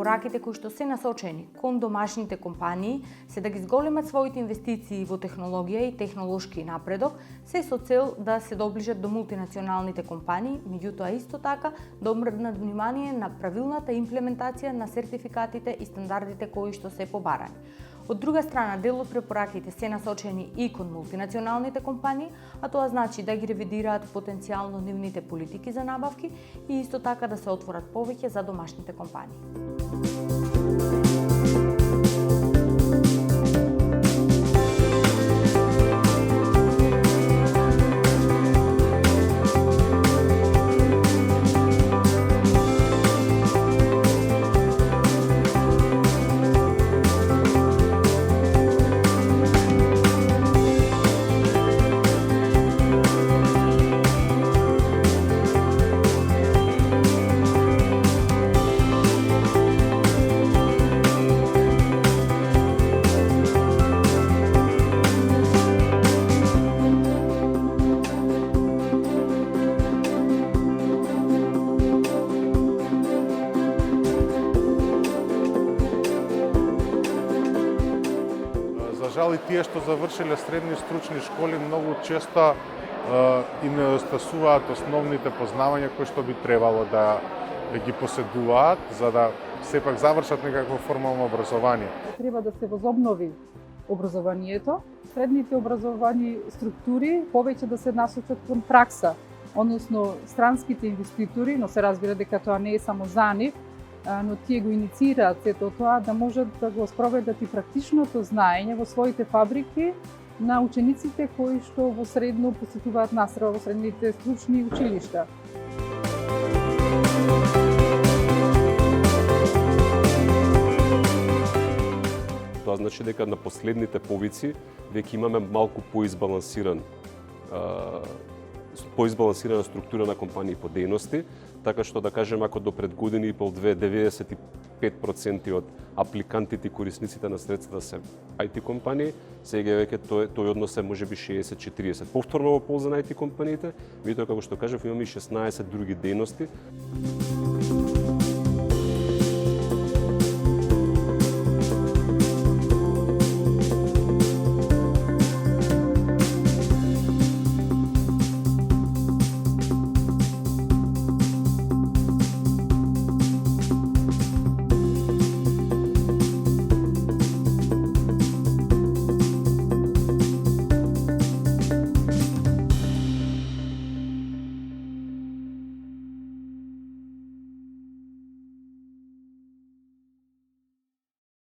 препораките кои што се насочени кон домашните компании се да ги зголемат своите инвестиции во технологија и технолошки напредок, се со цел да се доближат до мултинационалните компании, меѓутоа исто така да обрнат внимание на правилната имплементација на сертификатите и стандардите кои што се побарани. Од друга страна, дел од препораките се насочени и кон мултинационалните компании, а тоа значи да ги ревидираат потенцијално нивните политики за набавки и исто така да се отворат повеќе за домашните компании. Жал и тие што завршиле средни стручни школи многу често им недостасуваат основните познавања кои што би требало да ги поседуваат за да сепак завршат некакво формално образование. Треба да се возобнови образованието, средните образовани структури повеќе да се насочат кон пракса, односно странските инвеститори, но се разбира дека тоа не е само за нив, но тие го инициираат сето тоа да можат да го спроведат и практичното знаење во своите фабрики на учениците кои што во средно посетуваат настава во средните стручни училишта. Тоа значи дека на последните повици веќе имаме малку поизбалансирана структура на компании по дејности, така што да кажем ако до пред години и пол 95% од апликантите и корисниците на средства се IT компании, сега веќе тој однос е можеби 60-40. Повторно во полза на IT компаниите, меѓутоа како што кажав имаме и 16 други дејности.